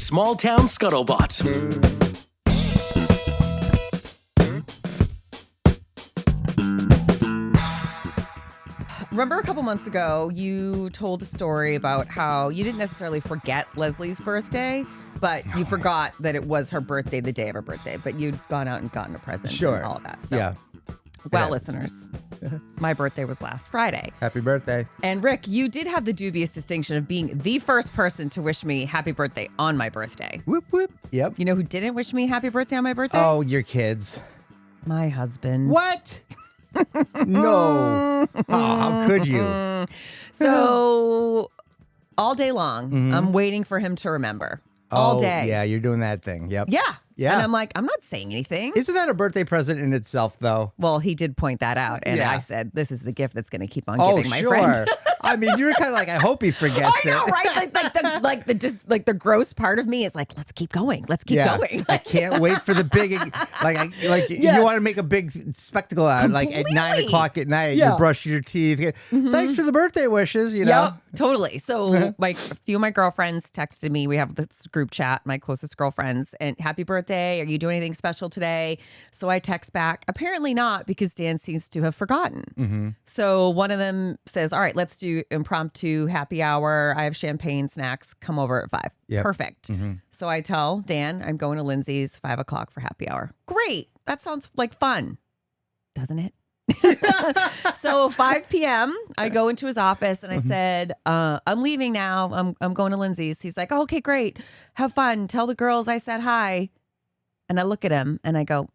Small Town Scuttlebutt. Remember a couple months ago, you told a story about how you didn't necessarily forget Leslie's birthday, but you forgot that it was her birthday the day of her birthday, but you'd gone out and gotten a present and all of that. So, Yeah. well, listeners, my birthday was last Friday. Happy birthday. And Rick, you did have the dubious distinction of being the first person to wish me happy birthday on my birthday. Whoop, whoop. Yep. You know who didn't wish me happy birthday on my birthday? Oh, your kids. My husband. What? No. Oh, how could you? So all day long, I'm waiting for him to remember. All day. Yeah, you're doing that thing. Yep. Yeah. Yeah. And I'm like, I'm not saying anything. Isn't that a birthday present in itself, though? Well, he did point that out. And Yeah. I said, this is the gift that's going to keep on giving my sure. friend. I mean, you were kind of like, I hope he forgets I know, it. right? Like the gross part of me is like, let's keep going. Let's keep going. I can't wait for the big, Yes. you want to make a big spectacle out, like at 9 o'clock at night, Yeah. you're brushing your teeth. Thanks for the birthday wishes, you know? Yep, totally. So a few of my girlfriends texted me. We have this group chat, my closest girlfriends, and happy birthday. Are you doing anything special today? So I text back, apparently not, because Dan seems to have forgotten. So one of them says, all right, let's do impromptu happy hour. I have champagne, snacks. Come over at 5. Yep. Perfect. So I tell Dan, I'm going to Lindsay's 5 o'clock for happy hour. Great. That sounds like fun. Doesn't it? So 5 p.m. I go into his office and I said, I'm leaving now. I'm going to Lindsay's. He's like, oh, okay, great. Have fun. Tell the girls I said hi. And I look at him and I go,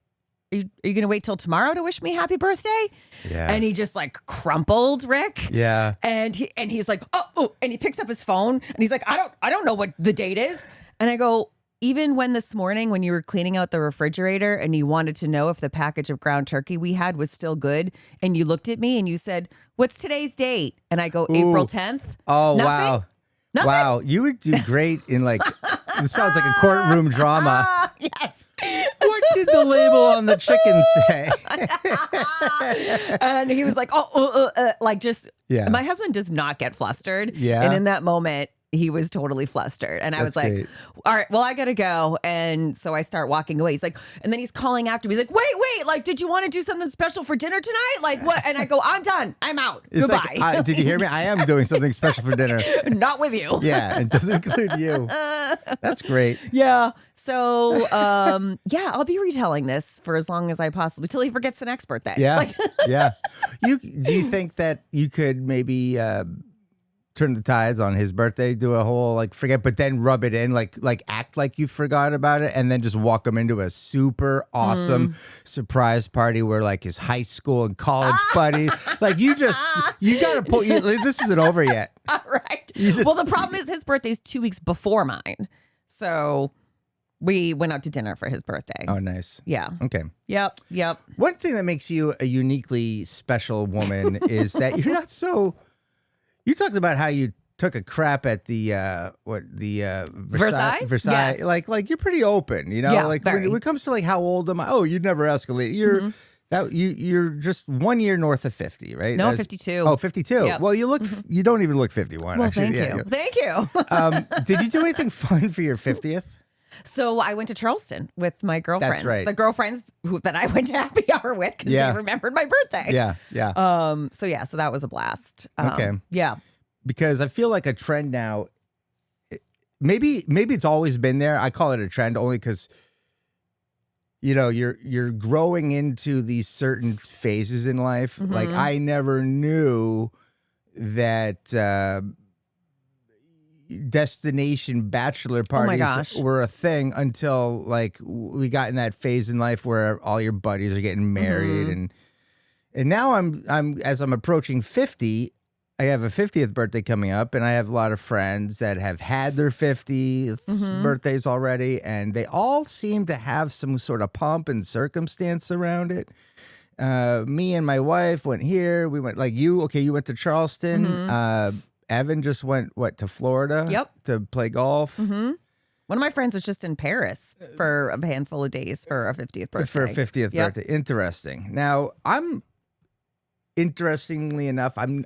are you going to wait till tomorrow to wish me happy birthday? Yeah. And he just like crumpled, Rick. Yeah. And he's like, oh, and he picks up his phone and he's like, I don't know what the date is. And I go, even when this morning when you were cleaning out the refrigerator and you wanted to know if the package of ground turkey we had was still good, and you looked at me and you said, what's today's date? And I go, April 10th. Oh, Nothing? wow. Nothing? Wow. You would do great in like, it sounds like a courtroom drama. Yes. What did the label on the chicken say? And he was like, like just, Yeah. my husband does not get flustered. Yeah. And in that moment, he was totally flustered. And I was That's like, great. all right, well, I got to go. And so I start walking away. He's like, and then he's calling after me. He's like, wait, like, did you want to do something special for dinner tonight? Like what? And I go, I'm done. I'm out. It's Goodbye. like, did you hear me? I am doing something special for dinner. Not with you. Yeah, it doesn't include you. That's great. Yeah. So, yeah, I'll be retelling this for as long as I possibly, till he forgets the next birthday. Yeah, Like, yeah. Do you think that you could maybe turn the tides on his birthday, do a whole like forget, but then rub it in, like act like you forgot about it, and then just walk him into a super awesome surprise party where like his high school and college buddies, like you gotta pull. This isn't over yet. all right. Well, the problem is his birthday's 2 weeks before mine. So we went out to dinner for his birthday. Oh, nice. Yeah. Okay. Yep. One thing that makes you a uniquely special woman is that you're not so. You talked about how you took a crap at the Versailles. Yes. Like you're pretty open, you know. Yeah, like very. when it comes to like how old am I? Oh, you'd never escalate. You're just 1 year north of 50, right? No, 52. Oh, 52. Yep. Well, you look. You don't even look 51. Well, actually. thank you. Thank you. Did you do anything fun for your 50th? So I went to Charleston with my girlfriends. That's right. The girlfriends that I went to happy hour with because Yeah. they remembered my birthday. Yeah. So that was a blast. Okay. Yeah. Because I feel like a trend now. Maybe it's always been there. I call it a trend only because, you know, you're growing into these certain phases in life. Like I never knew that destination bachelor parties gosh. were a thing until like we got in that phase in life where all your buddies are getting married and now I'm as I'm approaching 50. I have a 50th birthday coming up, and I have a lot of friends that have had their 50th birthdays already, and they all seem to have some sort of pomp and circumstance around it. Me and my wife went here. We went like you. Okay, you went to Charleston. Evan just went to Florida. Yep. To play golf. One of my friends was just in Paris for a handful of days for a 50th birthday. For a 50th birthday. Interesting. Now, interestingly enough, I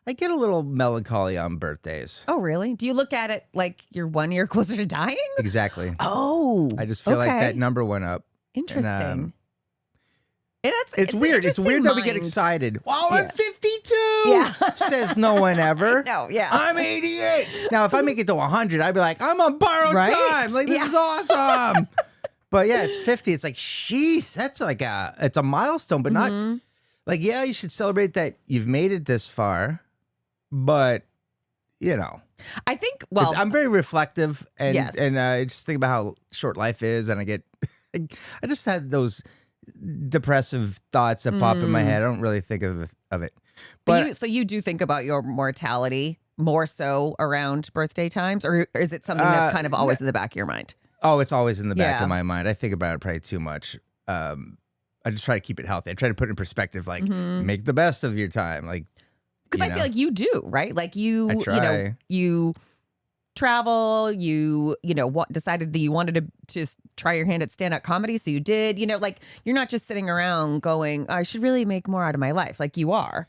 I get a little melancholy on birthdays. Oh, really? Do you look at it like you're 1 year closer to dying? Exactly. Oh, I just feel like that number went up. Interesting. And, it's weird. It's interesting weird that we get mind. excited. Wow, I'm Yeah. 52. Yeah. Says no one ever. No, yeah. I'm 88. Now, if I make it to 100, I'd be like, I'm on borrowed Right? time. Like, this is awesome. But yeah, it's 50. It's like, sheesh, that's like it's a milestone, but not like, yeah, you should celebrate that you've made it this far. But, you know, I think, well, I'm very reflective and, Yes. and I just think about how short life is. And I just had those depressive thoughts that pop in my head. I don't really think of it. But so you do think about your mortality more so around birthday times, or is it something that's kind of always in the back of your mind? oh, it's always in the back Yeah. of my mind. I think about it probably too much. I just try to keep it healthy. I try to put it in perspective, like make the best of your time. Like, Because I feel like you do, right? Like I you try. you travel, decided that you wanted to just try your hand at stand-up comedy, so you did. Like you're not just sitting around going, I should really make more out of my life. Like you are.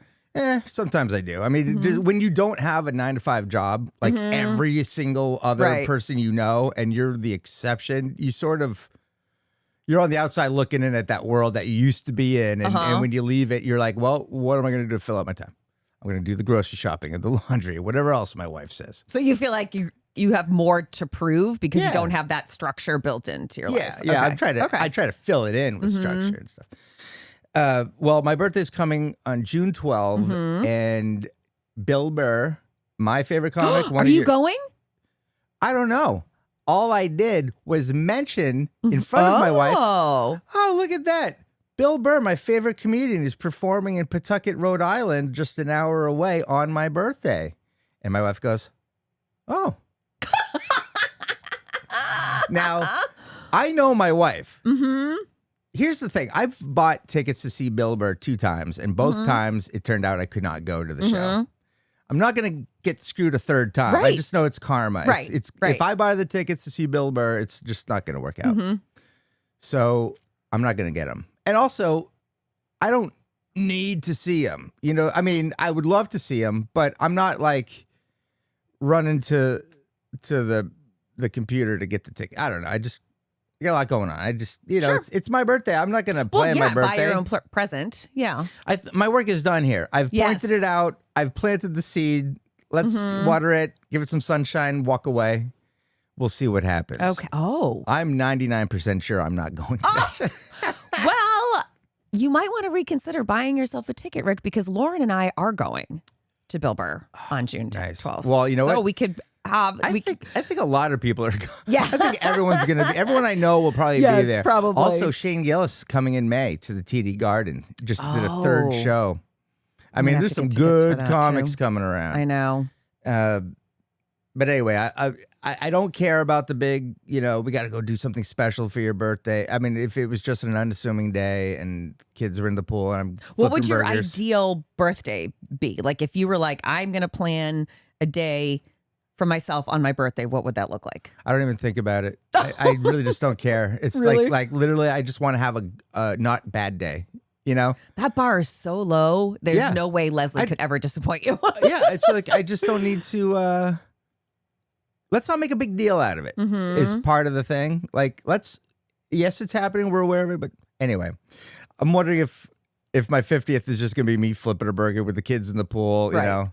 Sometimes I do. I mean, when you don't have a 9-to-5 job, like every single other Right. person you know, and you're the exception, you're on the outside looking in at that world that you used to be in. And when you leave it, you're like, well, what am I going to do to fill out my time? I'm going to do the grocery shopping and the laundry, whatever else my wife says. So you feel like you have more to prove because Yeah. you don't have that structure built into your life. Yeah. Okay. I try to fill it in with structure and stuff. Well, my birthday's coming on June 12, and Bill Burr, my favorite comic. Are you going? I don't know. All I did was mention in front of my wife. Oh. Oh, look at that. Bill Burr, my favorite comedian, is performing in Pawtucket, Rhode Island, just an hour away on my birthday. And my wife goes, oh. Now, I know my wife. Here's the thing. I've bought tickets to see Bill Burr 2 times, and both times it turned out I could not go to the show. I'm not going to get screwed a third time. I Right. just know it's karma. Right, It's right. If I buy the tickets to see Bill Burr, it's just not going to work out. So I'm not going to get them. And also, I don't need to see him. I mean, I would love to see him, but I'm not like running to the computer to get the ticket. I don't know. I got a lot going on. I just, Sure. it's my birthday. I'm not going to plan my birthday. Buy your own present. Yeah. My work is done here. I've Yes. pointed it out. I've planted the seed. Let's water it, give it some sunshine, walk away. We'll see what happens. Okay. Oh. I'm 99% sure I'm not going. Well, you might want to reconsider buying yourself a ticket, Rick, because Lauren and I are going to Bill Burr on June Nice. 12th. Well, you know so what? we could have. I think a lot of people are going. Yeah. I think everyone's going to be. Everyone I know will probably Yes, be there. probably. Also, Shane Gillis is coming in May to the TD Garden. Just did a 3rd Oh. show. I I'm mean, gonna there's have some to get tickets for good that, comics too. coming around. I know. But anyway, I don't care about the big, we got to go do something special for your birthday. I mean, if it was just an unassuming day and kids were in the pool and I'm What would flipping your burgers. ideal birthday be? Like if you were like, I'm going to plan a day for myself on my birthday, what would that look like? I don't even think about it. I really just don't care. It's Really? like literally, I just want to have a not bad day. That bar is so low. There's Yeah. no way Leslie could ever disappoint you. Yeah, it's like I just don't need to. Let's not make a big deal out of it. Is part of the thing. Like, yes, it's happening. We're aware of it, but anyway, I'm wondering if my 50th is just gonna be me flipping a burger with the kids in the pool. Right.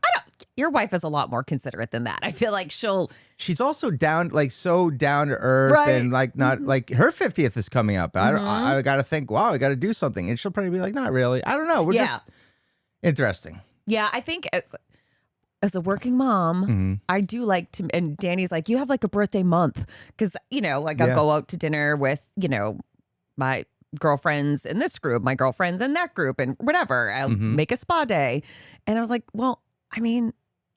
Your wife is a lot more considerate than that. I feel like She's also so down to earth, Right. and like not like her 50th is coming up. I got to think, wow, I got to do something, and she'll probably be like, not really. I don't know. We're just interesting. Yeah, I think as a working mom, I do like to, and Danny's like, you have like a birthday month. Because, like I'll go out to dinner with, my girlfriends in this group, my girlfriends in that group, and whatever. I'll make a spa day. And I was like, well, I mean,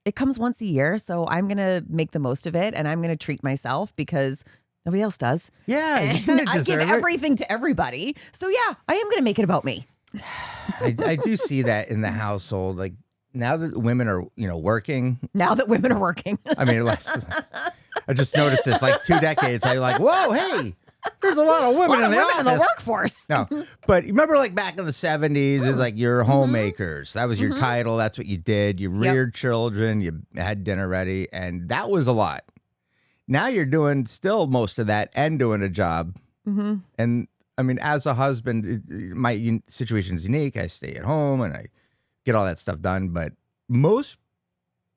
it comes once a year. So I'm going to make the most of it. And I'm going to treat myself because nobody else does. Yeah, you And kinda I give deserve it. everything to everybody. So yeah, I am going to make it about me. I do see that in the household. Like now that women are, working. Now that women are working. I mean, I just noticed this. Like 2 decades, I'm like, whoa, hey, There's a lot of women in the office. in the workforce. No, but remember, like back in the 70s, it's like you're homemakers. That was your title. That's what you did. You reared children. You had dinner ready, and that was a lot. Now you're doing still most of that and doing a job. And I mean, as a husband, my situation is unique. I stay at home and I get all that stuff done. But most,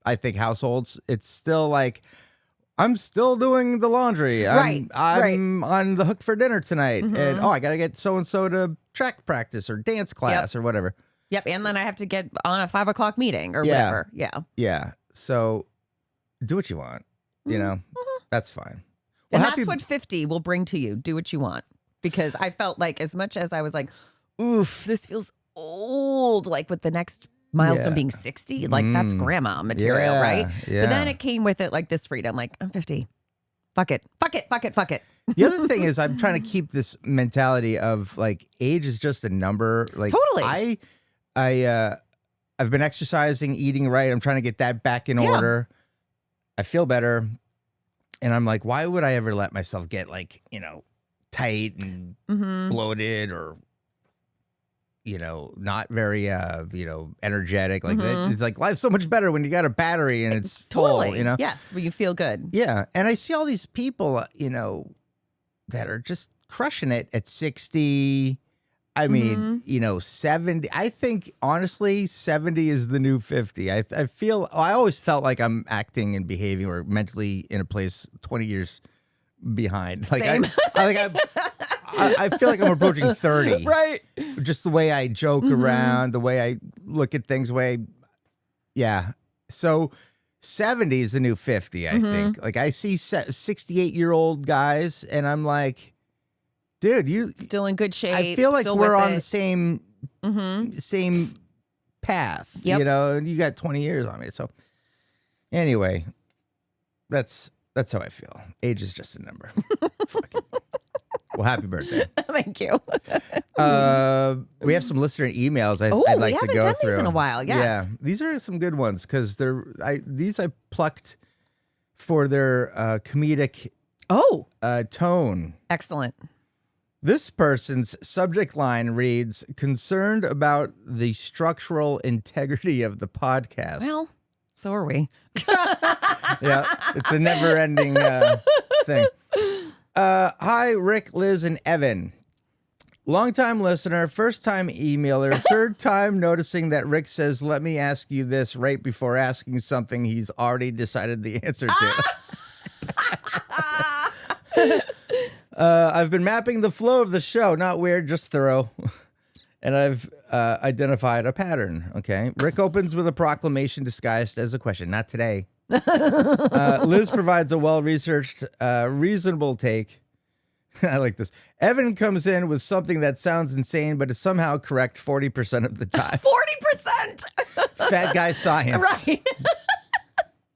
I think, households, it's still like, I'm still doing the laundry. I'm on the hook for dinner tonight. And, I got to get so-and-so to track practice or dance class or whatever. Yep. And then I have to get on a 5 o'clock meeting or whatever. Yeah. Yeah. So do what you want. You know, that's fine. Well, And that's what 50 will bring to you. Do what you want. Because I felt like, as much as I was like, oof, this feels old, like with the next milestone being 60, like that's grandma material, right? Yeah. But then it came with it like this freedom, like I'm 50. Fuck it. Fuck it. Fuck it. Fuck it. The other thing is I'm trying to keep this mentality of like age is just a number. Like Totally. I've been exercising, eating right. I'm trying to get that back in order. I feel better. And I'm like, why would I ever let myself get like, you know, tight and bloated or, you know, not very, you know, energetic. Like it's like life's so much better when you got a battery and it's full, you know? Yes, when you feel good. Yeah. And I see all these people, you know, that are just crushing it at 60. I mean, you know, 70. I think, honestly, 70 is the new 50. I always felt like I'm acting and behaving or mentally in a place 20 years behind. Like Same. I feel like I'm approaching 30. Right. Just the way I joke around, the way I look at things, yeah. So 70 is the new 50, I think. Like I see 68-year-old guys and I'm like, dude, you still in good shape. I feel like still we're with on it. the same path. Yep. You know, and you got 20 years on me. So anyway, that's how I feel. Age is just a number. Fuck it. Well, happy birthday. Thank you. We have some listener emails I'd like to go through. We haven't done these in a while. Yes. Yeah, these are some good ones because these I plucked for their comedic tone. Excellent. This person's subject line reads, concerned about the structural integrity of the podcast. Well, so are we. Yeah, it's a never-ending thing. Hi, Rick, Liz, and Evan. Longtime listener, first-time emailer, third time noticing that Rick says, let me ask you this right before asking something he's already decided the answer to. I've been mapping the flow of the show, not weird, just thorough. And I've identified a pattern, okay? Rick opens with a proclamation disguised as a question. Not today. Liz provides a well-researched, reasonable take. I like this. Evan comes in with something that sounds insane, but is somehow correct 40% of the time. 40%! Fat guy science. Right.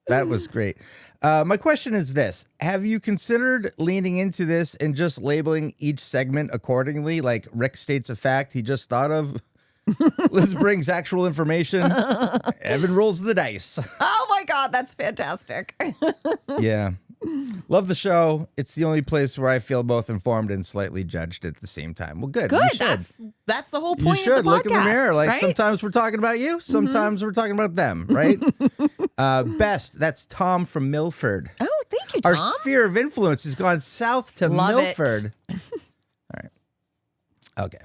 That was great. My question is this. Have you considered leaning into this and just labeling each segment accordingly? Like Rick states a fact he just thought of. Liz brings actual information. Evan rolls the dice. Oh my God, that's fantastic. Yeah. Love the show. It's the only place where I feel both informed and slightly judged at the same time. Well, good. Good. You should. That's the whole You point should of the podcast. look in the mirror. Like right? sometimes we're talking about you, sometimes we're talking about them, right? Best. That's Tom from Milford. Oh, thank you, Tom. Our sphere of influence has gone south to Love Milford. All right. Okay.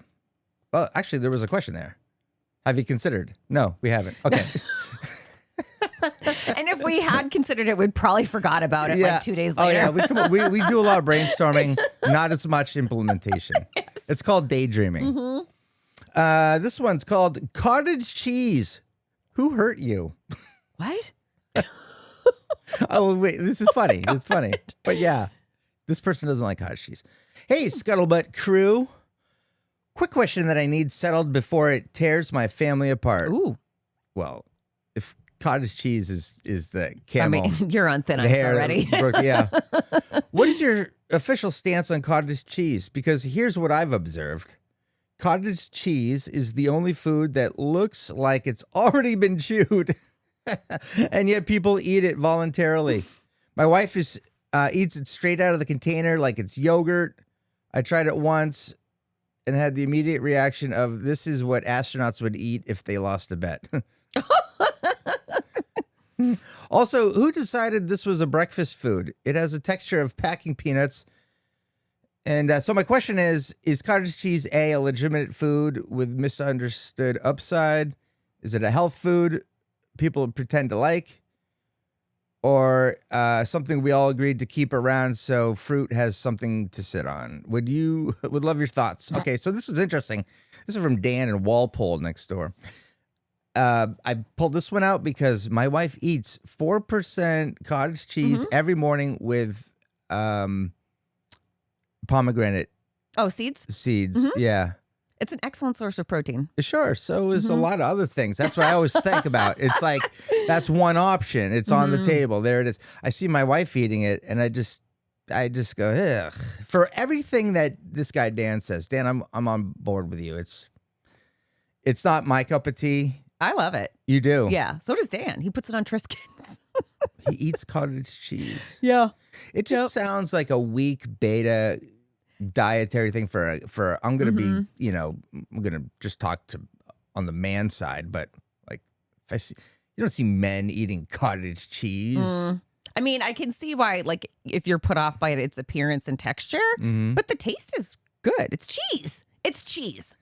Well, actually, there was a question there. Have you considered? No, we haven't. Okay. And if we had considered it, we'd probably forgot about it like 2 days later. Oh, yeah. We do a lot of brainstorming, not as much implementation. Yes. It's called daydreaming. This one's called Cottage Cheese. Who hurt you? What? Oh, wait. This is funny. It's funny. But yeah, this person doesn't like cottage cheese. Hey, Scuttlebutt crew. Quick question that I need settled before it tears my family apart. Ooh. Well, if cottage cheese is the camel. I mean, you're on thin ice already. Yeah. What is your official stance on cottage cheese? Because here's what I've observed. Cottage cheese is the only food that looks like it's already been chewed, and yet people eat it voluntarily. My wife eats it straight out of the container like it's yogurt. I tried it once and had the immediate reaction of this is what astronauts would eat if they lost a bet. Also, who decided this was a breakfast food? It has a texture of packing peanuts. And so my question is cottage cheese a legitimate food with misunderstood upside? Is it a health food people pretend to like? Or something we all agreed to keep around so fruit has something to sit on? Would love your thoughts. Okay, so this is interesting. This is from Dan in Walpole next door. I pulled this one out because my wife eats 4% cottage cheese every morning with pomegranate Oh, seeds? seeds. Yeah. It's an excellent source of protein. Sure. So is a lot of other things. That's what I always think about. It's like, that's one option. It's on the table. There it is. I see my wife eating it and I just go, ugh. For everything that this guy Dan says, Dan, I'm on board with you. It's not my cup of tea. I love it. You do. Yeah. So does Dan. He puts it on Triscuits. He eats cottage cheese. Yeah. It just sounds like a weak beta dietary thing for I'm going to be, I'm going to just talk on the man side, but like if you don't see men eating cottage cheese. I mean, I can see why, like, if you're put off by its appearance and texture, but the taste is good. It's cheese. It's cheese.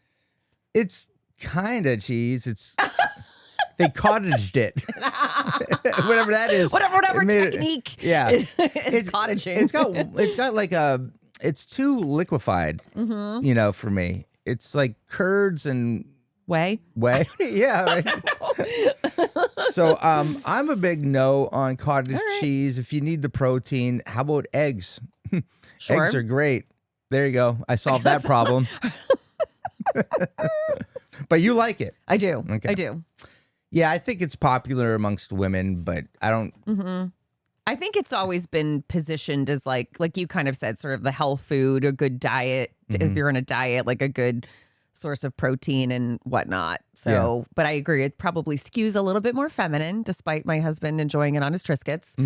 It's kind of cheese. It's they cottaged it, whatever that is. Whatever It technique. It's cottaging. It's got like it's too liquefied. For me, it's like curds and Whey. Yeah, right. So I'm a big no on cottage cheese. If you need the protein, how about eggs? Sure. Eggs are great. There you go. I solved that problem. But you like it. I do. Okay. I do. Yeah, I think it's popular amongst women, but I don't. I think it's always been positioned as like you kind of said, sort of the health food, a good diet. If you're on a diet, like a good source of protein and whatnot. So, but I agree, it probably skews a little bit more feminine, despite my husband enjoying it on his Triscuits.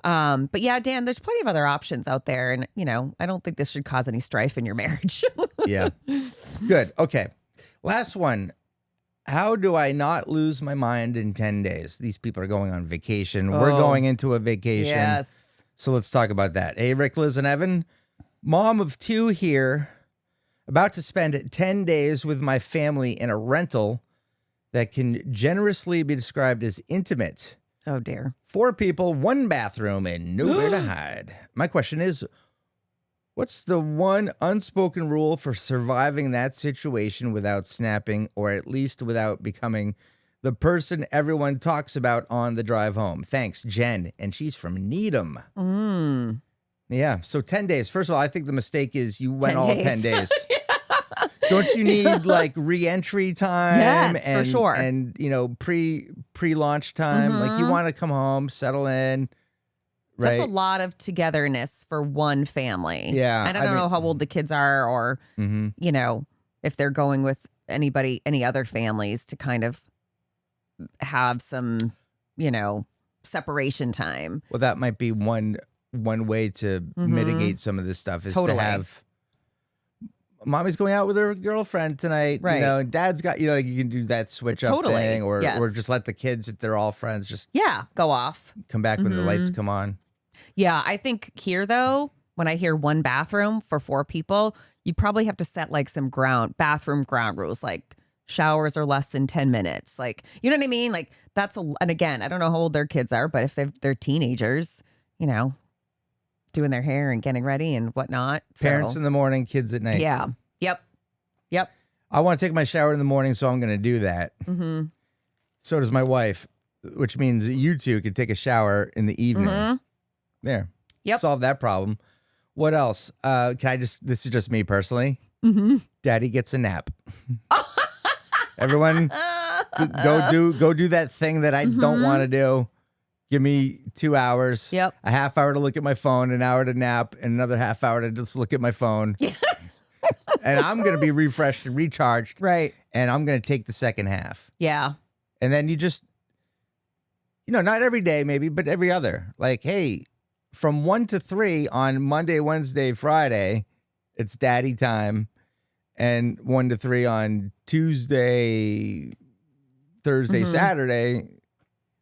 But yeah, Dan, there's plenty of other options out there, and I don't think this should cause any strife in your marriage. Yeah, good. Okay, last one. How do I not lose my mind in 10 days? These people are going on vacation. We're going into a vacation. Yes. So let's talk about that. Hey, Rick, Liz, and Evan. Mom of 2 here. About to spend 10 days with my family in a rental that can generously be described as intimate. Oh, dear. 4 people, 1 bathroom, and nowhere to hide. My question is, what's the one unspoken rule for surviving that situation without snapping, or at least without becoming the person everyone talks about on the drive home? Thanks, Jen. And she's from Needham. Yeah, so 10 days. First of all, I think the mistake is you went 10 all days. 10 days. Don't you need like re-entry time? Yes, and, for sure. And, pre-launch time? Like you want to come home, settle in. Right. That's a lot of togetherness for one family. Yeah, And I don't know how old the kids are or, if they're going with any other families to kind of have some, separation time. Well, that might be one way to mitigate some of this stuff is Totally. to have mommy's going out with her girlfriend tonight, Right. And dad's got, you can do that switch up Totally. thing or Yes. just let the kids, if they're all friends, just Go off. come back when the lights come on. Yeah, I think here, though, when I hear 1 bathroom for 4 people, you probably have to set like some bathroom ground rules, like showers are less than 10 minutes. Like, you know what I mean? Like and again, I don't know how old their kids are, but if they're teenagers, doing their hair and getting ready and whatnot. Parents in the morning, kids at night. Yeah. Yep. I want to take my shower in the morning, so I'm going to do that. So does my wife, which means you two could take a shower in the evening. There. Yep. Solve that problem. What else? This is just me personally. Daddy gets a nap. Everyone go do that thing that I don't want to do. Give me 2 hours. Yep. A half hour to look at my phone, an hour to nap, and another half hour to just look at my phone. And I'm going to be refreshed and recharged. Right. And I'm going to take the second half. Yeah. And then you just, not every day maybe, but every other. Like, hey, from 1 to 3 on Monday, Wednesday, Friday, it's daddy time, and 1 to 3 on Tuesday, Thursday, Saturday,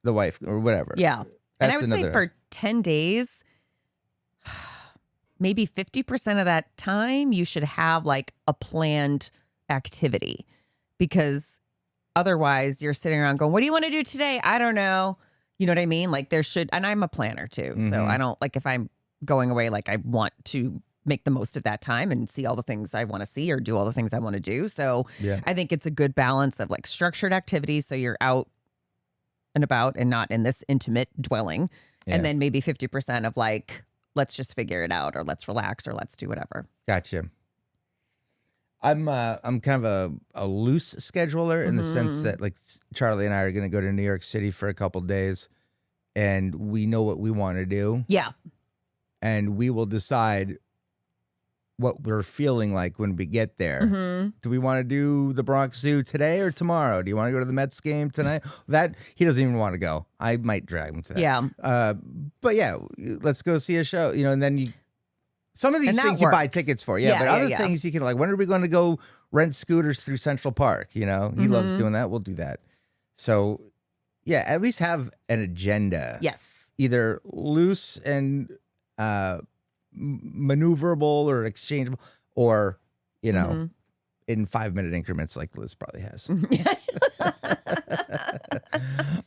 the wife or whatever. Yeah. And I That's would say another- for 10 days, maybe 50% of that time, you should have like a planned activity, because otherwise you're sitting around going, what do you want to do today? I don't know. You know what I mean? Like there should, and I'm a planner too. So I don't like, if I'm going away, like I want to make the most of that time and see all the things I want to see or do all the things I want to do. So Yeah. I think it's a good balance of like structured activities. So you're out and about and not in this intimate dwelling. Yeah. And then maybe 50% of like, let's just figure it out, or let's relax, or let's do whatever. Gotcha. I'm kind of a loose scheduler in the sense that like Charlie and I are going to go to New York City for a couple days, and we know what we want to do, Yeah. and we will decide what we're feeling like when we get there. Do we want to do the Bronx Zoo today or tomorrow? Do you want to go to the Mets game tonight? That he doesn't even want to go. I might drag him to that. Yeah. But yeah, let's go see a show. You know, and then some of these And that things you buy works. tickets for. Yeah, but other things you can like. When are we going to go rent scooters through Central Park? You know, he loves doing that. We'll do that. So yeah, at least have an agenda. Yes. Either loose and maneuverable or exchangeable, or you know, in 5-minute increments like Liz probably has.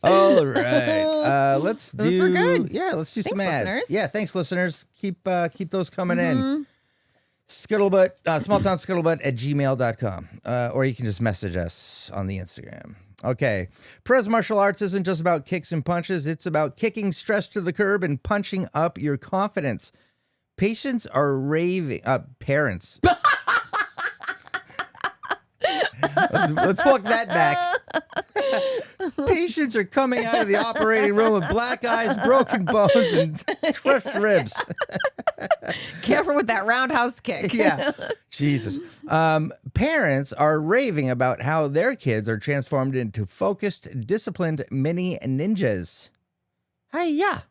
All right, let's Those do. were good. Yeah, let's do some Thanks, ads. listeners. Yeah, thanks, listeners. Keep those coming in. Scuttlebutt, smalltownscuttlebutt@gmail.com. Or you can just message us on the Instagram. Okay. Perez Martial Arts isn't just about kicks and punches. It's about kicking stress to the curb and punching up your confidence. Patients are raving. Parents. Let's walk that back. Patients are coming out of the operating room with black eyes, broken bones, and crushed ribs. Careful with that roundhouse kick. Yeah. Jesus. Parents are raving about how their kids are transformed into focused, disciplined mini ninjas. Hi-ya.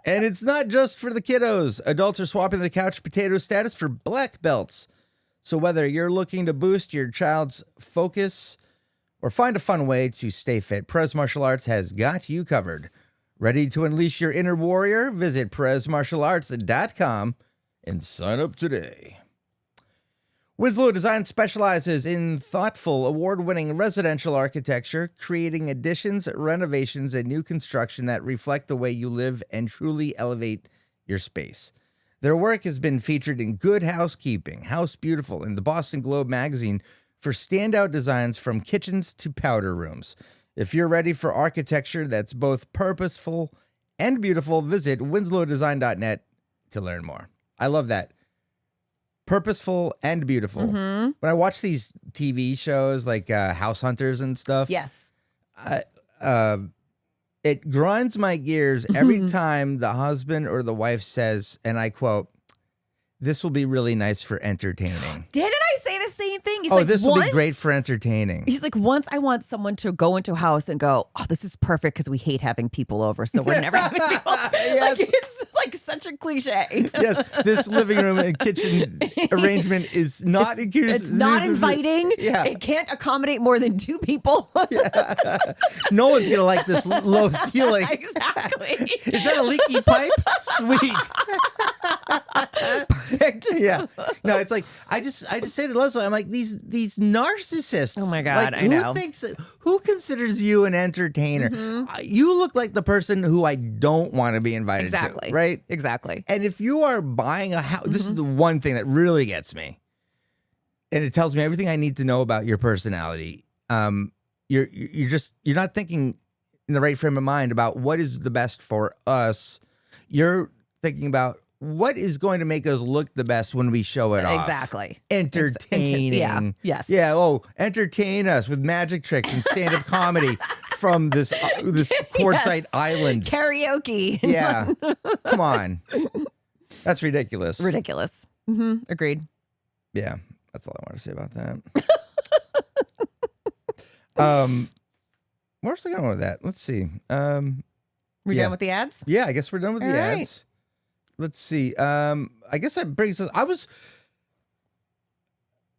And it's not just for the kiddos. Adults are swapping the couch potato status for black belts. So whether you're looking to boost your child's focus or find a fun way to stay fit, Perez Martial Arts has got you covered. Ready to unleash your inner warrior? Visit PerezMartialArts.com and sign up today. Winslow Design specializes in thoughtful, award-winning residential architecture, creating additions, renovations, and new construction that reflect the way you live and truly elevate your space. Their work has been featured in Good Housekeeping, House Beautiful, and the Boston Globe magazine for standout designs from kitchens to powder rooms. If you're ready for architecture that's both purposeful and beautiful, visit winslowdesign.net to learn more. I love that. Purposeful and beautiful. When I watch these TV shows like House Hunters and stuff, Yes. it grinds my gears every time the husband or the wife says, and I quote, "This will be really nice for entertaining." Didn't I say the same thing? He's Oh, like, this will be once- great for entertaining. He's like, once I want someone to go into a house and go, oh, this is perfect because we hate having people over, so we're never having people over. Yes. Like, it's like such a cliche. Yes, this living room and kitchen arrangement is not It's not inviting. Yeah. It can't accommodate more than 2 people. No one's gonna like this low ceiling. Exactly. Is that a leaky pipe? Sweet. Perfect. Yeah. No, it's like I just say to Leslie, I'm like, these narcissists. Oh my God, like, I know. Who considers you an entertainer? You look like the person who I don't want to be invited Exactly. to, right? Exactly. And if you are buying a house, this is the one thing that really gets me, and it tells me everything I need to know about your personality. You're not thinking in the right frame of mind about what is the best for us. You're thinking about what is going to make us look the best when we show it off. Exactly. Entertaining. Yeah. Yes. Yeah. Oh, entertain us with magic tricks and stand-up comedy from this quartzite island. Karaoke. Yeah. Come on. That's ridiculous. Ridiculous. Agreed. Yeah. That's all I want to say about that. Where's I going with that? Let's see. We're Yeah. done with the ads? Yeah, I guess we're done with the All right. ads. Let's see. I guess that brings us.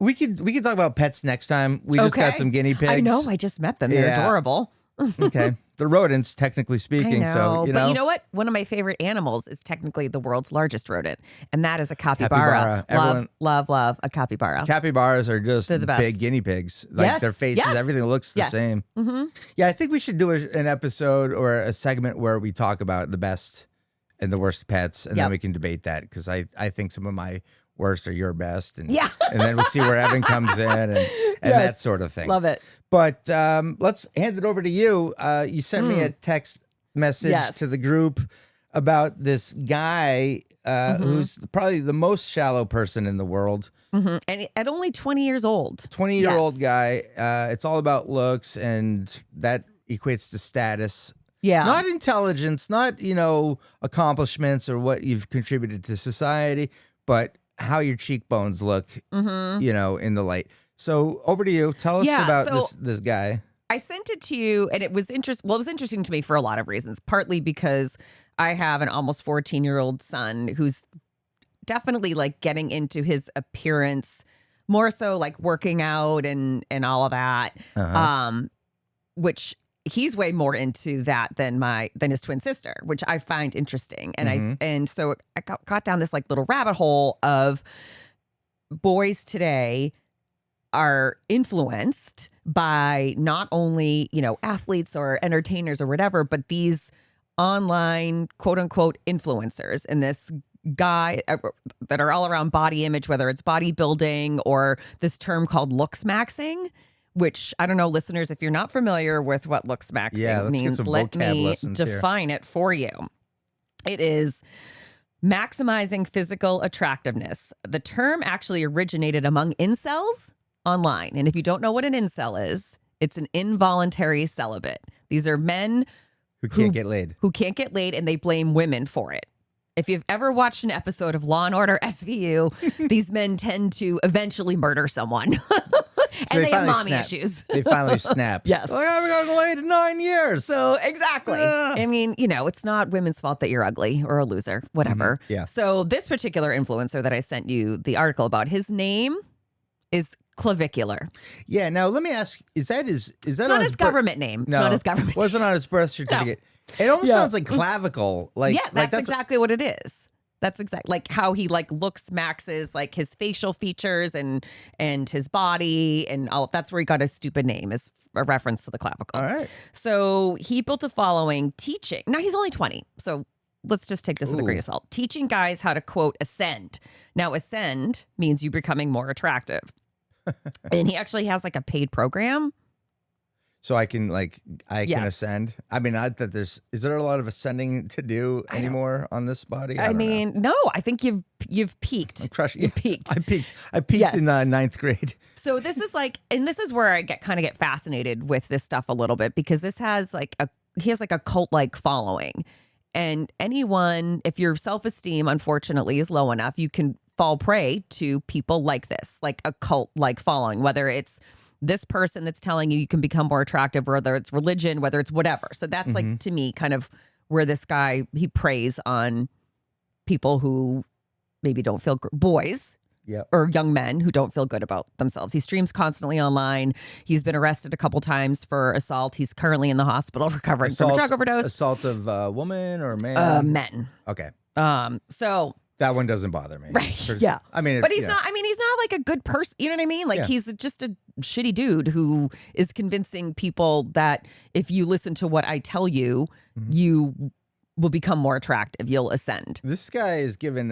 We could talk about pets next time. We just got some guinea pigs. I know. I just met them. They're Yeah. adorable. Okay. They're rodents, technically speaking. I know. So, But you know what? One of my favorite animals is technically the world's largest rodent, and that is a capybara. Capybara. Love a capybara. Capybaras are just They're the best. big guinea pigs. Like Yes, their faces, yes, everything looks the yes. same. Mm-hmm. Yeah, I think we should do an episode or a segment where we talk about the best and the worst pets, and then we can debate that, because I think some of my worst are your best, and and then we'll see where Evan comes in and that sort of thing. Love it. But let's hand it over to you. You sent me a text message to the group about this guy who's probably the most shallow person in the world. Mm-hmm. And at only 20 years old. 20-year-old guy. It's all about looks, and that equates to status. Yeah. Not intelligence, not, accomplishments or what you've contributed to society, but how your cheekbones look, in the light. So over to you. Tell us about this guy. I sent it to you, and it was interesting. Well, it was interesting to me for a lot of reasons. Partly because I have an almost 14-year-old son who's definitely like getting into his appearance, more so like working out and all of that. Which he's way more into that than his twin sister, which I find interesting. And so I got down this like little rabbit hole of boys today are influenced by not only, athletes or entertainers or whatever, but these online quote unquote influencers and this guy that are all around body image, whether it's bodybuilding or this term called Lookmaxxing, which I don't know, listeners, if you're not familiar with what Lookmaxxing means, let me define it for you. It is maximizing physical attractiveness. The term actually originated among incels online. And if you don't know what an incel is, it's an involuntary celibate. These are men who can't get laid. Who can't get laid, and they blame women for it. If you've ever watched an episode of Law & Order SVU, these men tend to eventually murder someone. And they have mommy issues. They finally snap. Yes. Like, I haven't gotten laid in 9 years. So, exactly. I mean, it's not women's fault that you're ugly or a loser, whatever. Yeah. So, this particular influencer that I sent you the article about, his name is Claviculature. Yeah. Now, let me ask, is that It's not his government name. It's not his government name. Wasn't on his birth certificate. No. It almost sounds like clavicle. That's exactly what it is. That's exactly like how he looks maxes like his facial features and his body and all. That's where he got his stupid name, is a reference to the clavicle. All right. So he built a following teaching. Now he's only 20. So let's just take this with a grain of salt. Teaching guys how to, quote, ascend. Now, ascend means you becoming more attractive. And he actually has like a paid program. So I can can ascend. I mean, not that is there a lot of ascending to do anymore on this body? I mean, no, I think you've peaked. I'm crushing. You peaked. I peaked in ninth grade. So this is this is where I get fascinated with this stuff a little bit, because this has he has a cult-like following. And anyone, if your self-esteem, unfortunately, is low enough, you can fall prey to people like this, like a cult-like following, whether it's this person that's telling you can become more attractive, whether it's religion, whether it's whatever. So that's to me, kind of where this guy, he preys on people who maybe don't feel boys. Yep. Or young men who don't feel good about themselves. He streams constantly online. He's been arrested a couple times for assault. He's currently in the hospital recovering from a drug overdose. Assault of a woman or a man? Men. Okay. So that one doesn't bother me. Right. Yeah. I mean, but he's not. I mean, he's not like a good person. You know what I mean? Like he's just a shitty dude who is convincing people that if you listen to what I tell you, you will become more attractive. You'll ascend. This guy is given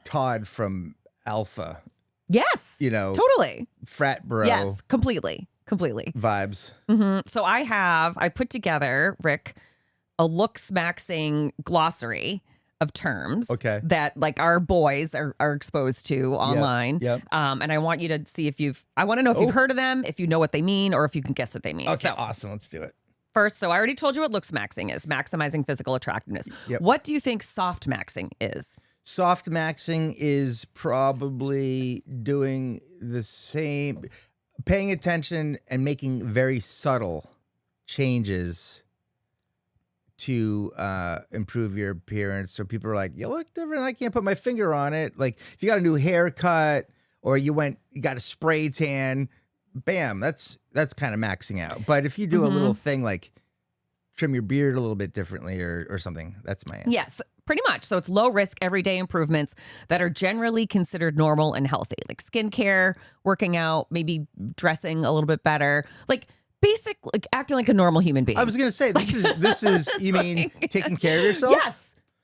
Todd from Alpha. Yes. Totally. Frat bro. Yes. Completely. Vibes. So I put together, Rick, a Lookmaxxing glossary of terms that our boys are exposed to online. Yep. And I want you to see I want to know if you've heard of them, if you know what they mean, or if you can guess what they mean. Okay, so, awesome. Let's do it. First, so I already told you what Lookmaxxing is, maximizing physical attractiveness. Yep. What do you think softmaxing is? Softmaxing is probably doing the same, paying attention and making very subtle changes to improve your appearance. So people are like, you look different. I can't put my finger on it. Like if you got a new haircut or you got a spray tan, bam, that's kind of maxing out. But if you do a little thing like trim your beard a little bit differently or something, that's my answer. Yes, pretty much. So it's low risk everyday improvements that are generally considered normal and healthy, like skincare, working out, maybe dressing a little bit better, like basic, like acting like a normal human being. I was gonna say this is you mean taking care of yourself?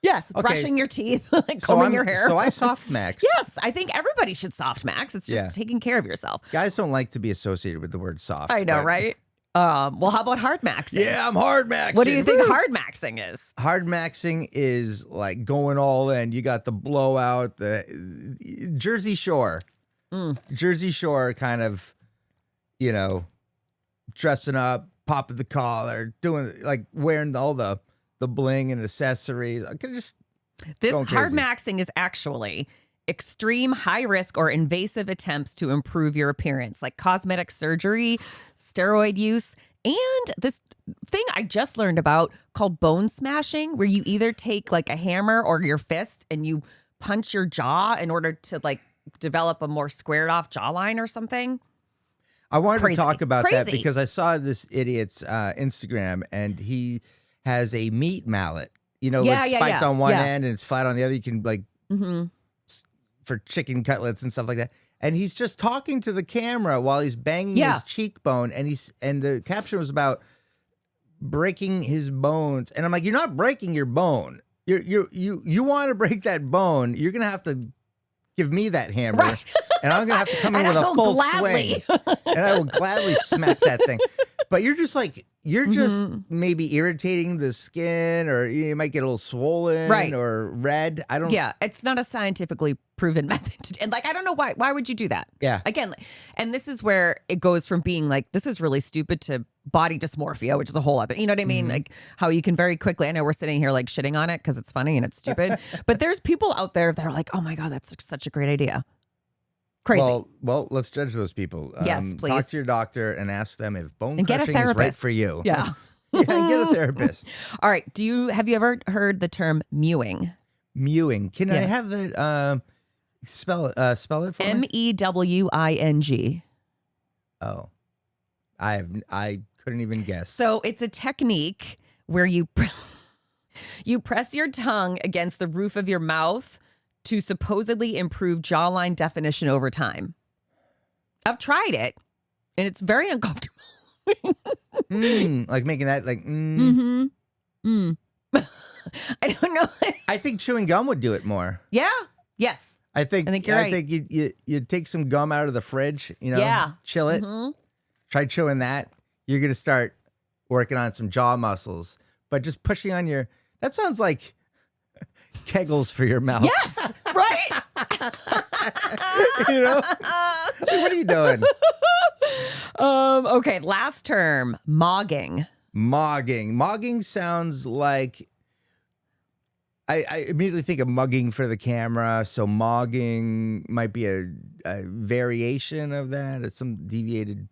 Yes, Okay. brushing your teeth, like combing your hair. So I soft max. Yes, I think everybody should soft max. It's just taking care of yourself. Guys don't like to be associated with the word soft. I know, but- right? Well, how about hard maxing? Yeah, I'm hard maxing. What do you think Woo! hard maxing is? Hard maxing is like going all in. You got the blowout, the Jersey Shore. Jersey Shore kind of, dressing up, popping the collar, doing like wearing all the bling and accessories. I could just This going hard crazy. maxing is actually extreme high risk or invasive attempts to improve your appearance, like cosmetic surgery, steroid use, and this thing I just learned about called bone smashing, where you either take like a hammer or your fist and you punch your jaw in order to like develop a more squared off jawline or something. I wanted Crazy. to talk about that Crazy. because I saw this idiot's Instagram and he has a meat mallet, like spiked on one end and it's flat on the other. You can like for chicken cutlets and stuff like that. And he's just talking to the camera while he's banging his cheekbone. And the caption was about breaking his bones. And I'm like, you're not breaking your bone. You want to break that bone. You're going to have to give me that hammer. Right. And I'm going to have to come in And with I a will full gladly. swing. And I will gladly smack that thing. But you're just like, just maybe irritating the skin, or you might get a little swollen Right. or red. I don't. Yeah, it's not a scientifically proven method. And like, I don't know why. Why would you do that? Yeah. Again, and this is where it goes from being like, this is really stupid to body dysmorphia, which is a whole other, you know what I mean? Like how you can very quickly, I know we're sitting here like shitting on it because it's funny and it's stupid, but there's people out there that are like, oh my God, that's such a great idea. Crazy. Well, let's judge those people. Yes, please. Talk to your doctor and ask them if bone and get a crushing is right therapist for you. Yeah. Yeah, get a therapist. All right. Have you ever heard the term mewing? Mewing. Can I Yeah. have the spell it for me? MEWING. Oh, I couldn't even guess. So it's a technique where you press your tongue against the roof of your mouth to supposedly improve jawline definition over time. I've tried it, and it's very uncomfortable. Like making that like. I don't know. I think chewing gum would do it more. Yeah. Yes. I think you're right. think you take some gum out of the fridge, Yeah. chill it. Mhm. Try chewing that. You're gonna start working on some jaw muscles, but just pushing on that sounds like kegels for your mouth. Yes. Right. What are you doing? Okay. Last term, mogging. Mogging sounds like I immediately think of mugging for the camera. So mogging might be a variation of that. It's some deviated.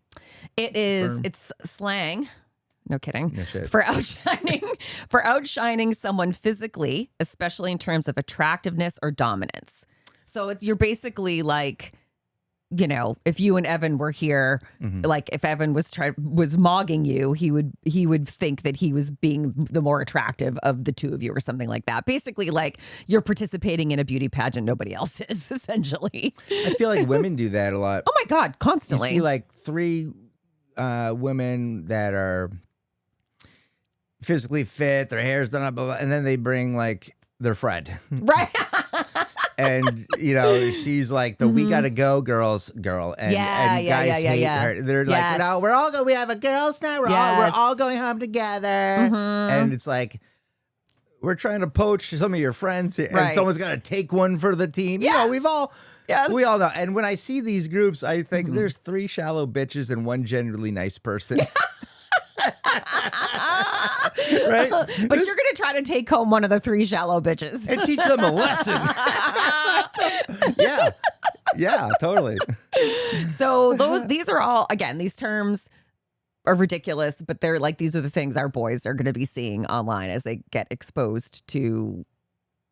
It is. Term. It's slang. No kidding. No shit. For outshining someone physically, especially in terms of attractiveness or dominance. So you're basically like, if you and Evan were here, like if Evan was mogging you, he would think that he was being the more attractive of the two of you or something like that. Basically, like you're participating in a beauty pageant nobody else is, essentially. I feel like women do that a lot. Oh my God, constantly. You see like 3 women that are physically fit, their hair's done up, blah, blah, and then they bring like their friend. Right. And she's like the we gotta go girl, and guys hate her. They're like, no, we have a girls' night. We're all going home together, and it's like we're trying to poach some of your friends, and someone's got to take one for the team. Yes. We all know. And when I see these groups, I think there's 3 shallow bitches and 1 generally nice person. Right? But you're going to try to take home one of the 3 shallow bitches. And teach them a lesson. Yeah, totally. So these are all, again, these terms are ridiculous, but they're like, these are the things our boys are going to be seeing online as they get exposed to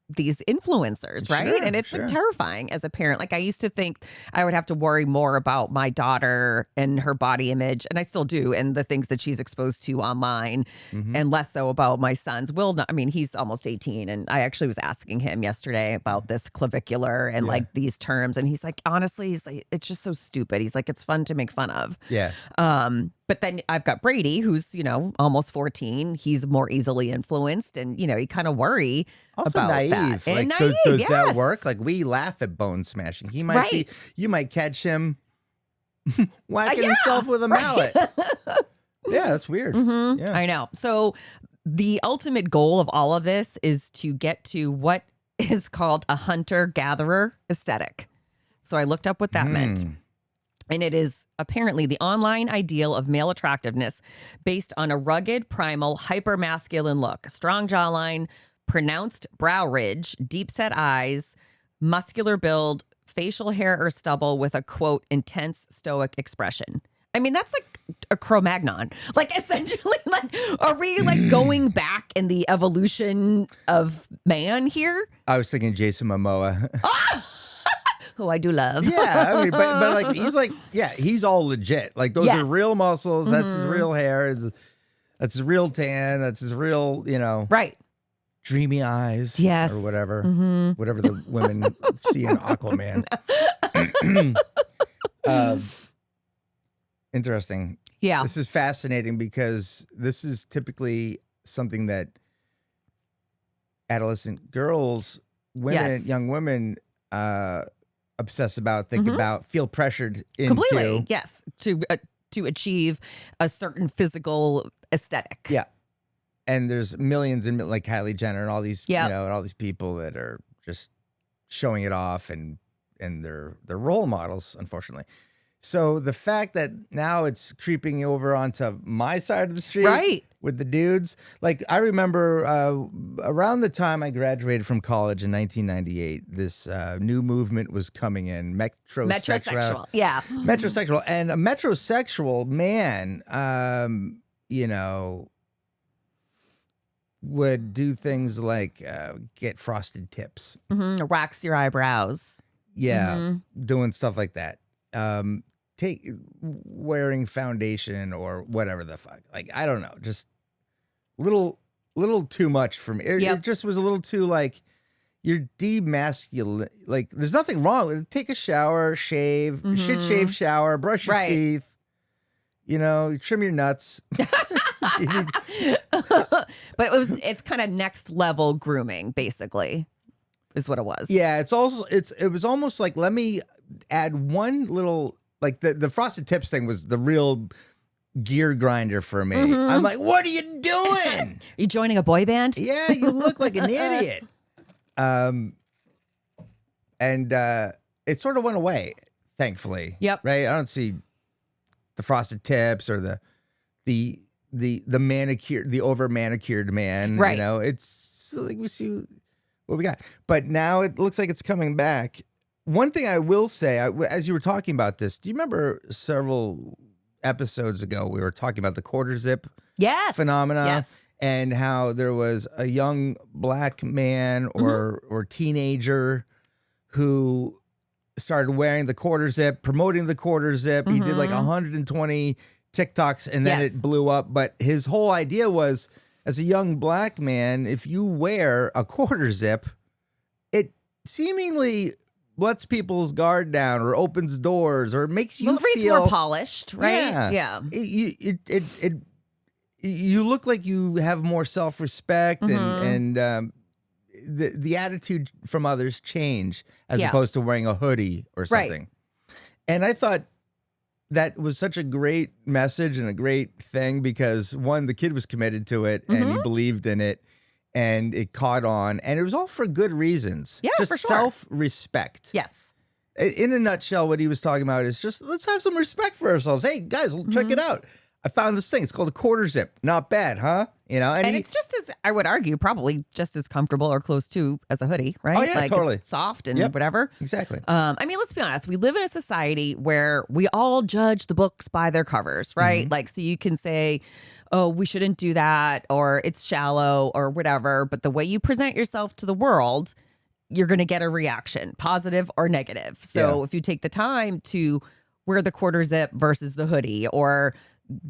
these influencers, right? Sure, And it's sure. like terrifying as a parent. Like I used to think I would have to worry more about my daughter and her body image, and I still do, and the things that she's exposed to online, and less so about my son's. I mean, he's almost 18, and I actually was asking him yesterday about this clavicular and like these terms, and he's like, honestly, he's like, it's just so stupid. He's like, it's fun to make fun of. Yeah. But then I've got Brady, who's, almost 14. He's more easily influenced, and, you kind of worry Also about naive. that. Like, And does naive, that yes. work? Like, we laugh at bone smashing. He might be, you might catch him whacking himself with a mallet. Yeah, that's weird. Yeah. I know. So the ultimate goal of all of this is to get to what is called a hunter-gatherer aesthetic. So I looked up what that meant. And it is apparently the online ideal of male attractiveness based on a rugged, primal, hyper-masculine look, strong jawline, pronounced brow ridge, deep-set eyes, muscular build, facial hair or stubble with a, quote, intense stoic expression. I mean, that's like a Cro-Magnon. Like, essentially, like, are we like going back in the evolution of man here? I was thinking Jason Momoa. Who I do love. Yeah, I mean, but like he's all legit. Like those are real muscles. That's his real hair. That's his real tan. That's his real, Right. dreamy eyes. Yes. or whatever, whatever the women see in Aquaman. Interesting. Yeah. This is fascinating because this is typically something that adolescent girls, young women, obsess about, think about, feel pressured into. Completely, yes, to achieve a certain physical aesthetic. Yeah, and there's millions and like Kylie Jenner and all these, Yep. and all these people that are just showing it off, and they're role models, unfortunately. So the fact that now it's creeping over onto my side of the street, Right. with the dudes, like I remember around the time I graduated from college in 1998, this new movement was coming in, Metrosexual. Yeah. metrosexual, and a metrosexual man, would do things like get frosted tips, Wax your eyebrows. yeah, doing stuff like that. Wearing foundation or whatever the fuck. Like, I don't know, just little too much for me. It just was a little too like, you're demasculine. Like, there's nothing wrong with it. Take a shower, shave, shave, shower, brush your teeth, trim your nuts. But it's kind of next level grooming, basically, is what it was. Yeah, it was almost like, let me add one little, like the frosted tips thing was the real gear grinder for me. I'm like, what are you doing? You joining a boy band? Yeah, you look like an idiot. And it sort of went away, thankfully. Yep. Right? I don't see the frosted tips or the manicured, the over manicured man. Right. It's like we see what we got. But now it looks like it's coming back. One thing I will say, as you were talking about this, do you remember several episodes ago we were talking about the quarter zip phenomena? Yes. And how there was a young black man or teenager who started wearing the quarter zip, promoting the quarter zip. He did like 120 TikToks and then it blew up. But his whole idea was, as a young black man, if you wear a quarter zip, it seemingly lets people's guard down or opens doors or makes you reads feel more polished, right? Yeah. You look like you have more self-respect and the attitude from others change as opposed to wearing a hoodie or something. Right. And I thought that was such a great message and a great thing because, one, the kid was committed to it and he believed in it. And it caught on, and it was all for good reasons. Yeah, just for sure. Self-respect. Yes. In a nutshell, what he was talking about is just, let's have some respect for ourselves. Hey, guys, check it out. I found this thing. It's called a quarter zip. Not bad, huh? And it's just as, I would argue, probably just as comfortable or close to as a hoodie, right? Oh, yeah, like totally. It's soft and whatever. Exactly. I mean, let's be honest. We live in a society where we all judge the books by their covers, right? Like, so you can say, oh, we shouldn't do that, or it's shallow or whatever. But the way you present yourself to the world, you're going to get a reaction, positive or negative. So if you take the time to wear the quarter zip versus the hoodie, or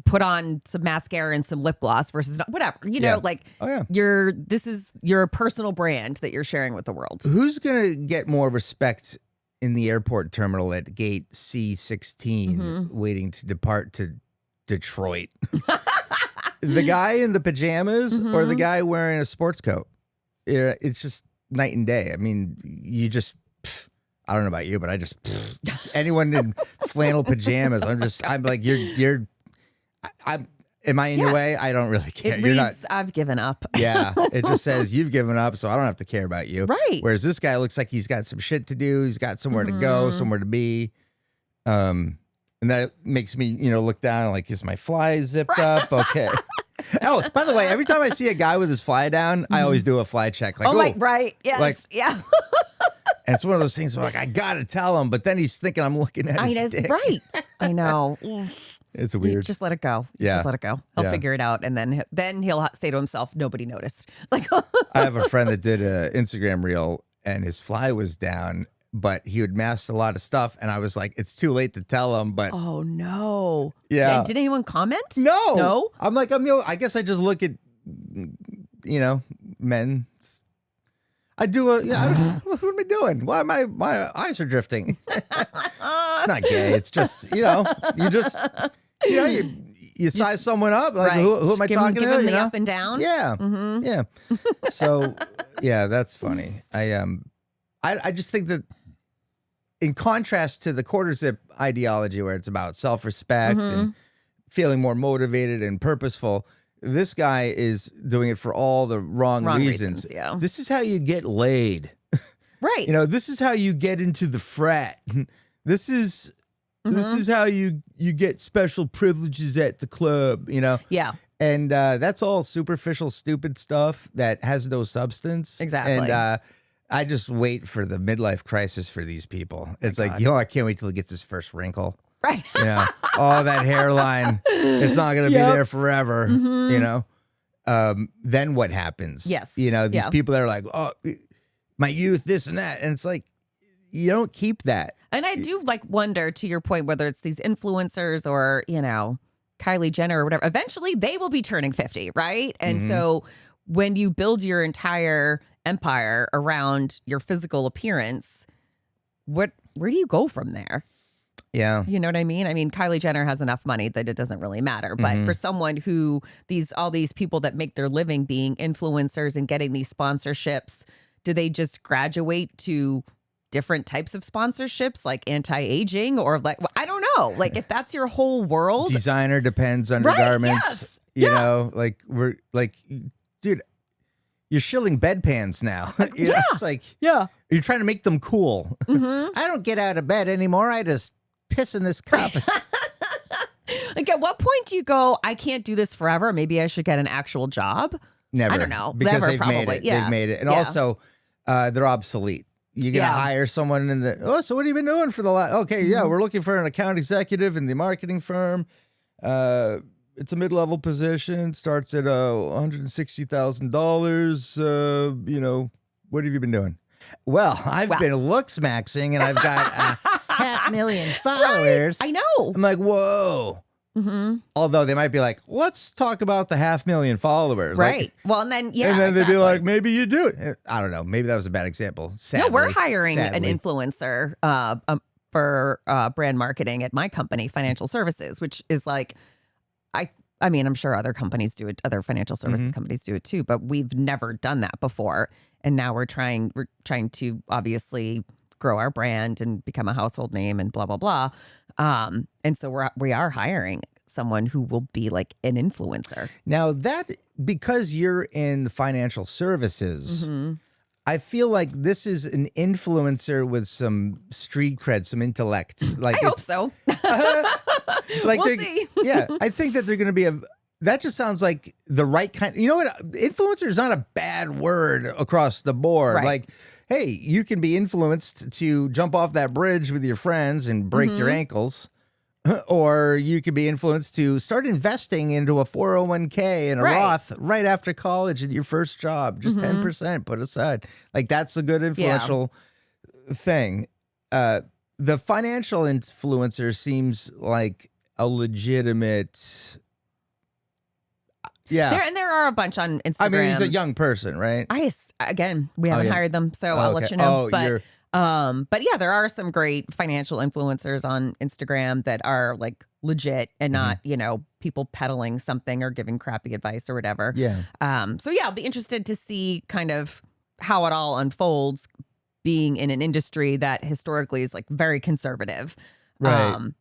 put on some mascara and some lip gloss versus whatever, you know, like this is your personal brand that you're sharing with the world. Who's going to get more respect in the airport terminal at gate C16 waiting to depart to Detroit? The guy in the pajamas or the guy wearing a sports coat? It's just night and day. I mean, you just, I don't know about you, but I just, anyone in flannel pajamas, I'm like, am I in your way? I don't really care. You're not. I've given up. Yeah. It just says you've given up, so I don't have to care about you. Right. Whereas this guy looks like he's got some shit to do. He's got somewhere to go, somewhere to be. And that makes me, look down like, is my fly zipped up? Okay. Oh, by the way, every time I see a guy with his fly down, I always do a fly check. Like, right. Yes. Like, yeah. And it's one of those things where like, I got to tell him, but then he's thinking I'm looking at his dick. Right. I know. It's weird. Just let it go. Yeah. Just let it go. He'll figure it out. And then he'll say to himself, nobody noticed. Like, I have a friend that did an Instagram reel and his fly was down, but he would mask a lot of stuff. And I was like, it's too late to tell him, but. Oh, no. Yeah. Did anyone comment? No. No? I'm like, I guess I just look at, men. I do what am I doing? Why am my eyes are drifting? It's not gay. It's just, you size someone up. Like, right. who am I talking to? Give them the up and down. Yeah. Yeah. So, yeah, that's funny. I just think that in contrast to the quarter zip ideology where it's about self-respect and feeling more motivated and purposeful, this guy is doing it for all the wrong reasons. Yeah. This is how you get laid. Right. This is how you get into the frat. This is how you get special privileges at the club, Yeah. And that's all superficial, stupid stuff that has no substance. Exactly. And I just wait for the midlife crisis for these people. It's like, I can't wait till he gets his first wrinkle. Right. Oh, that hairline. It's not going to be there forever, Then what happens? Yes. These people that are like, oh, my youth, this and that. And it's like, you don't keep that. And I do wonder, to your point, whether it's these influencers or, Kylie Jenner or whatever, eventually they will be turning 50, right? And so when you build your entire empire around your physical appearance, where do you go from there? Yeah. You know what I mean? I mean, Kylie Jenner has enough money that it doesn't really matter. But for someone who all these people that make their living being influencers and getting these sponsorships, do they just graduate to different types of sponsorships like anti-aging or I don't know. Like if that's your whole world. Designer depends undergarments. Yes. We're dude, you're shilling bedpans now. It's like, you're trying to make them cool. I don't get out of bed anymore. I just piss in this cup. Like at what point do you go, I can't do this forever. Maybe I should get an actual job. Never. I don't know. Because Never, they've probably. made it. Yeah. They've made it. And also, they're obsolete. You're going to hire someone so what have you been doing for the last, we're looking for an account executive in the marketing firm. It's a mid-level position, starts at $160,000. What have you been doing? Well, I've been Lookmaxxing and I've got 500,000 followers. Right. I know. I'm like, whoa. Although they might be like, let's talk about the 500,000 followers. Right. Like, well, and then, and then they'd be like, maybe you do it. I don't know. Maybe that was a bad example. Sadly, no, we're hiring an influencer for brand marketing at my company, Financial Services, which is I mean, I'm sure other companies do it. Other financial services companies do it too, but we've never done that before. And now we're trying to obviously grow our brand and become a household name and blah, blah, blah. And so we are hiring someone who will be like an influencer. Now that, because you're in the financial services, I feel like this is an influencer with some street cred, some intellect. Like I hope so. Like we'll see. Yeah, I think that they're going to be that just sounds like the right kind. You know what? Influencer is not a bad word across the board. Right. Like, hey, you can be influenced to jump off that bridge with your friends and break your ankles. or you could be influenced to start investing into a 401k and a Roth right after college at your first job. Just 10% put aside. Like, that's a good influential thing. The financial influencer seems like a legitimate. Yeah. There are a bunch on Instagram. I mean, he's a young person, right? Again, we haven't hired them, so I'll let you know. But yeah, there are some great financial influencers on Instagram that are like legit and not, people peddling something or giving crappy advice or whatever. Yeah. So yeah, I'll be interested to see kind of how it all unfolds, being in an industry that historically is like very conservative. Right.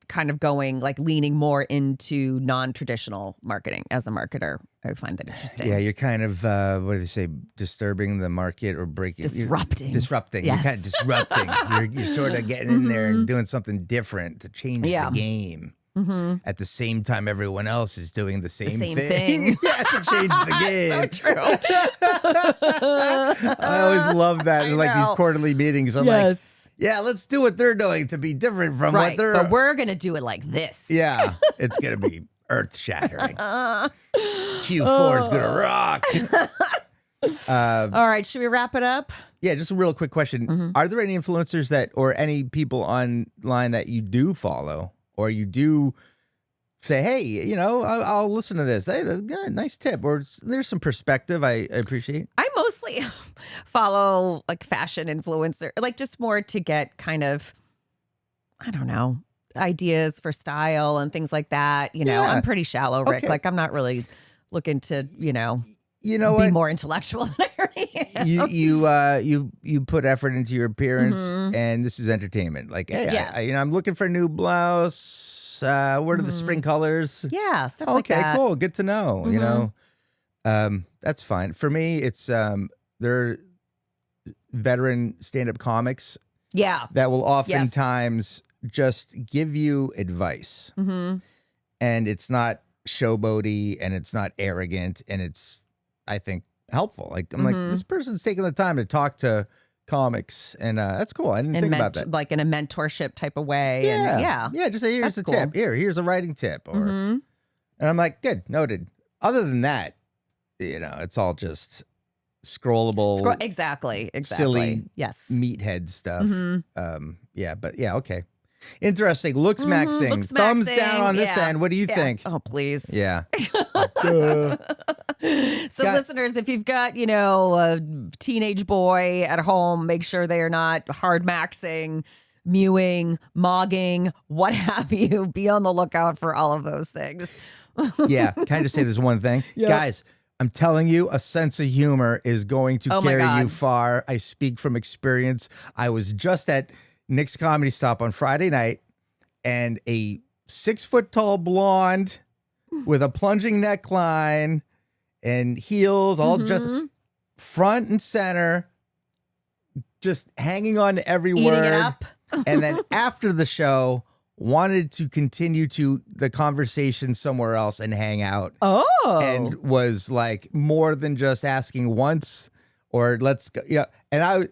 Kind of going like leaning more into non-traditional marketing. As a marketer, I find that interesting. Yeah, you're kind of what do they say, disturbing the market or breaking, disrupting. Yes. You're kind of disrupting. you're sort of getting in there and doing something different to change the game. At the same time, everyone else is doing the same thing. Yeah, to change the game. So true. I always love that in like these quarterly meetings. I'm like, yeah, let's do what they're doing to be different from what they're. But we're gonna do it like this. Yeah, it's gonna be earth shattering. Q4 is gonna rock. All right, should we wrap it up? Yeah, just a real quick question: Are there any influencers that, or any people online that you do follow, or you do say, hey, I'll listen to this. Hey, that's good, nice tip, or there's some perspective I appreciate. I mostly follow like fashion influencer, like just more to get kind of, I don't know, ideas for style and things like that. I'm pretty shallow, Rick. Okay. Like I'm not really looking to, be more intellectual than I already am. You put effort into your appearance, and this is entertainment. Like, hey, I'm looking for a new blouse. What are the spring colors? Yeah, stuff like that. Okay, cool. Good to know. That's fine. For me, it's they're veteran stand-up comics. Yeah. That will oftentimes just give you advice. And it's not showboaty, and it's not arrogant, and it's, I think, helpful. Like, I'm like, this person's taking the time to talk to comics, and that's cool. I didn't think about that. Like in a mentorship type of way. Yeah. Just say, here's the tip. Here's a writing tip. Or, and I'm like, good, noted. Other than that, it's all just scrollable. Exactly. Silly meathead stuff. Okay. Interesting. Lookmaxxing. Thumbs down on this end. What do you think? Oh, please. Yeah. So listeners, if you've got, a teenage boy at home, make sure they are not hard maxing, mewing, mogging, what have you. Be on the lookout for all of those things. Yeah. Can I just say this one thing? Yep. Guys, I'm telling you, a sense of humor is going to carry you far. I speak from experience. I was just at Nick's Comedy Stop on Friday night, and a 6-foot-tall blonde with a plunging neckline and heels, all just front and center, just hanging on to every word. Eating it up. And then after the show, wanted to continue to the conversation somewhere else and hang out. Oh. And was like more than just asking once or let's go. Yeah. And I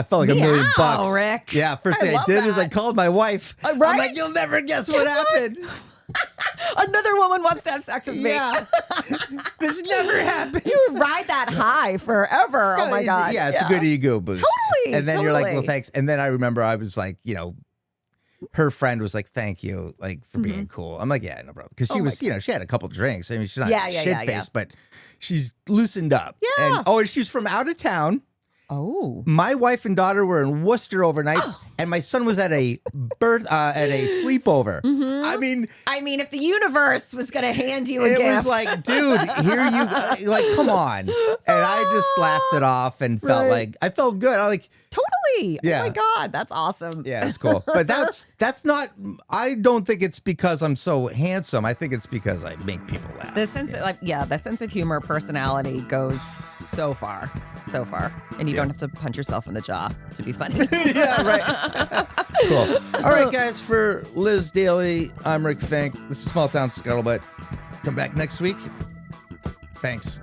felt like $1 million bucks. Rick. Yeah. First thing I did is I called my wife. Right? I'm like, you'll never guess what happened. Another woman wants to have sex with me. Yeah. This never happens. You ride that high forever. Oh my God. It's a good ego boost. Totally. And then you're like, well, thanks. And then I remember I was like, her friend was like, thank you, like, for being cool. I'm like, yeah, no problem. Because she was, she had a couple drinks. I mean, she's not shit-faced, but she's loosened up. Yeah. And she's from out of town. Oh. My wife and daughter were in Worcester overnight, and my son was at a sleepover. I mean, if the universe was going to hand you a gift. It was like, dude, here you like, come on. And I just laughed it off and felt like, I felt good. I like, totally. Yeah. Oh my God, that's awesome. Yeah, it's cool. But that's not, I don't think it's because I'm so handsome. I think it's because I make people laugh. The sense of humor, personality goes so far. And you don't have to punch yourself in the jaw to be funny. Yeah, right. Cool. All right, guys, for Liz Daly, I'm Rick Fink. This is Small Town Scuttlebutt. Come back next week. Thanks.